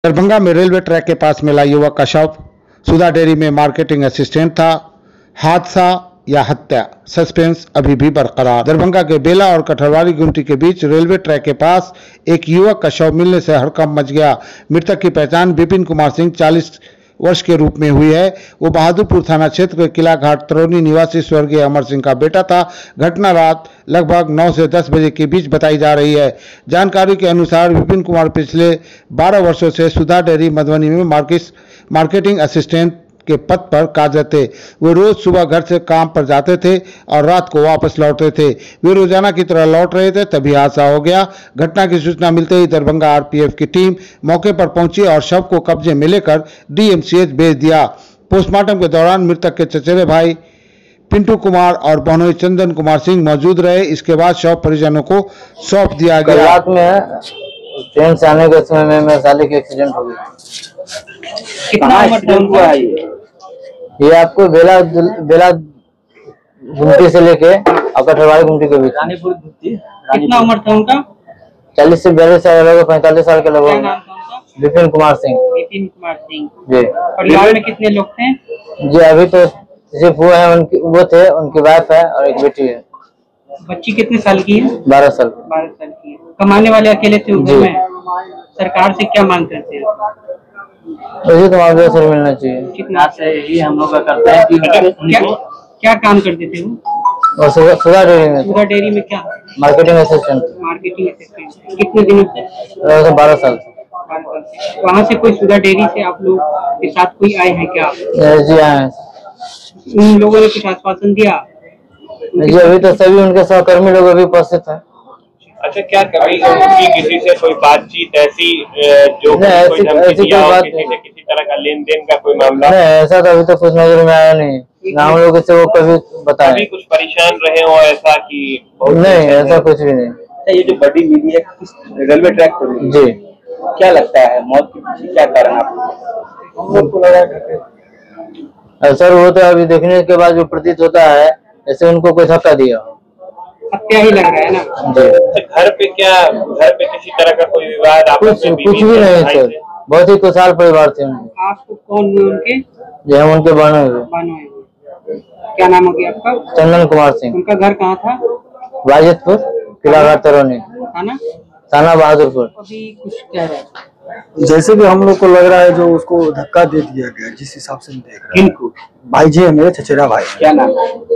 दरभंगा में railway track के पास मिला युवक का शव। सुधा डेयरी में मार्केटिंग असिस्टेंट था। हादसा या हत्या, सस्पेंस अभी भी बरकरार। दरभंगा के बेला और कठरवाली गुमटी के बीच रेलवे ट्रैक के पास एक युवक का शव मिलने से हड़कंप मच गया। मृतक की पहचान विपिन कुमार सिंह 40 वर्ष के रूप में हुई है। वो बहादुरपुर थाना क्षेत्र के किला घाट तरौनी निवासी स्वर्गीय अमर सिंह का बेटा था। घटना रात लगभग 9 से 10 बजे के बीच बताई जा रही है। जानकारी के अनुसार विपिन कुमार पिछले 12 वर्षों से सुधा डेयरी मधुबनी में मार्केटिंग असिस्टेंट के पद पर कार्यरत थे। वे रोज सुबह घर से काम पर जाते थे और रात को वापस लौटते थे। वे रोजाना की तरह लौट रहे थे, तभी हादसा हो गया। घटना की सूचना मिलते ही दरभंगा आरपीएफ की टीम मौके पर पहुंची और शव को कब्जे में लेकर डीएमसीएच भेज दिया। पोस्टमार्टम के दौरान मृतक के चचेरे भाई पिंटू कुमार और बहनोई चंदन कुमार सिंह मौजूद रहे। इसके बाद शव परिजनों को सौंप दिया गया। रात में ट्रेन से आने के समय में मेरे साले की एक्सीडेंट हो गया। कितना उम्र है? ये आपको बेला गुमटी से लेके और कठरवाली गुमटी के बीच। कितना उम्र था उनका? 40 से 42 साल लगभग 45 साल के लगभग। विपिन कुमार सिंह। विपिन कुमार सिंह जी। परिवार में कितने लोग थे? जी अभी तो सिर्फ वो है, वो थे, उनकी वाइफ है और एक बेटी है। बच्ची कितने साल की है? 12 साल। 12 साल की है। कमाने वाले अकेले थे उधर में। सरकार से क्या मांग करते हैं? मुझे तो मार्गदर्शन मिलना चाहिए। कितना से यही हम लोग करते हैं कि क्या काम करते थे वो? सुधा डेयरी में। सुधा डेयरी में क्या? Marketing assistant. Marketing assistant. कितने दिनों से? 12 साल से। वहाँ से कोई सुधा डेयरी से आप लोग के साथ कोई आए हैं क्या? जी आए हैं। उन लोगों ने कुछ आश्वासन दिया? जी अभी तो सभी उनके सहकर्मी लोग अभी उपस्थित हैं। अच्छा, क्या कभी उनकी किसी से कोई बातचीत ऐसी जो ऐसी कोई बात किसी तरह का लेन देन का कोई मामला? नहीं, ऐसा तो अभी तो कुछ नजर में आया नहीं। ना हम लोग से वो कभी बताया। कभी कुछ परेशान रहे हो ऐसा कि? नहीं, ऐसा कुछ भी नहीं। ये जो बड़ी मिली है रेलवे ट्रैक पर जी, क्या लगता है मौत के पीछे क्या कारण आपको लगा? सर वो तो अभी देखने के बाद जो प्रतीत होता है जैसे उनको कोई धक्का दिया। हत्या ही लग रहा है ना? जी। घर पे किसी तरह का कोई विवाद? कुछ भी नहीं सर, बहुत ही खुशहाल परिवार थे उनके। आपको कौन हुए उनके? जी हम उनके बहनोई। क्या नाम हो गया आपका? चंदन कुमार सिंह। उनका घर कहाँ था? वाजिदपुर, किला घाट तरौनी, थाना बहादुरपुर। अभी कुछ कह रहे हैं? जैसे कि हम लोग को लग रहा है जो उसको धक्का दे दिया गया, जिस हिसाब से हम देख रहे हैं। भाई जी है मेरे, चचेरा भाई। क्या नाम?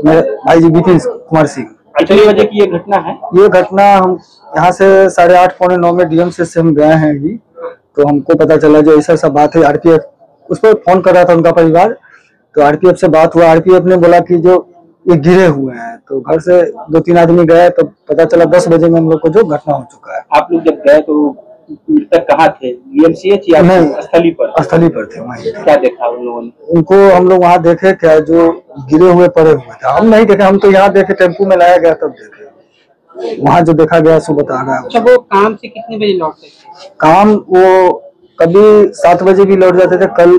मेरे भाई जी विपिन कुमार सिंह। कितनी बजे की ये घटना है? ये घटना हम यहाँ से 8:30 पौने 9 में डीएमसीएच से हम गए हैं ही, तो हमको पता चला जो ऐसा सब बात है। आरपीएफ उस पर फोन कर रहा था उनका परिवार, तो आरपीएफ से बात हुआ। आरपीएफ ने बोला कि जो ये गिरे हुए हैं, तो घर से 2-3 आदमी गए तो पता चला 10 बजे में हम लोग को जो घटना हो चुका है। आप लोग जब गए तो मृतक कहाँ थे? डीएमसीएच या स्थली पर? स्थली पर थे वहीं। क्या देखा उन लोगों ने? उनको हम लोग वहाँ देखे क्या, जो गिरे हुए पड़े हुए थे। हम नहीं देखे, हम तो यहाँ देखे, टेम्पू में लाया गया तब देखे। वहाँ जो देखा गया सो बता रहा है। अच्छा, वो काम से कितने बजे लौटते थे? काम वो कभी 7 बजे भी लौट जाते थे, कल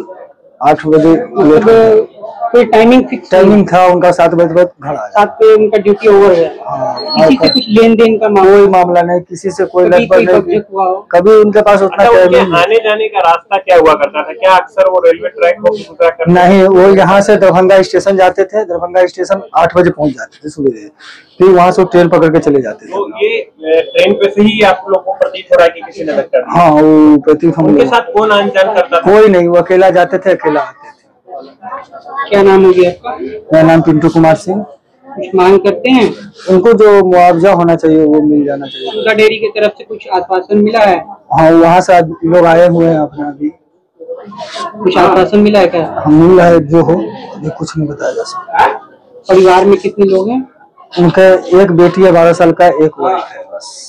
8 बजे कोई टाइमिंग फिक्स था उनका? 7 बजे तक घर आया। 7 पे उनका ड्यूटी ओवर है। किसी से कुछ लेन देन का कोई मामला नहीं, किसी से कोई लगभग नहीं। कभी उनके पास उतना टाइम आने जाने का रास्ता क्या हुआ करता था? क्या अक्सर वो रेलवे ट्रैक को नहीं, वो यहाँ से दरभंगा स्टेशन जाते थे। दरभंगा स्टेशन 8 बजे पहुँच जाते थे सुबह, फिर वहाँ से ट्रेन पकड़ के चले जाते थे। तो ये ट्रेन पे से ही आप लोग को प्रतीत हो रहा है कि किसी ने धक्का दिया? हाँ, वो प्रतीत। उनके साथ कौन आन जान करता था? कोई नहीं, वो अकेला जाते थे, अकेला आते थे। क्या नाम हो गया आपका? मेरा नाम पिंटू कुमार सिंह। कुछ मांग करते हैं? उनको जो मुआवजा होना चाहिए वो मिल जाना चाहिए। सुधा डेयरी की तरफ से कुछ आश्वासन मिला है? हाँ, वहाँ से लोग आए हुए हैं अपना। अभी कुछ आश्वासन मिला है क्या? हम मिल रहा है जो हो, ये कुछ नहीं बताया जा सकता। परिवार में कितने लोग हैं? उनके एक बेटी है 12 साल का, एक वाइफ है बस।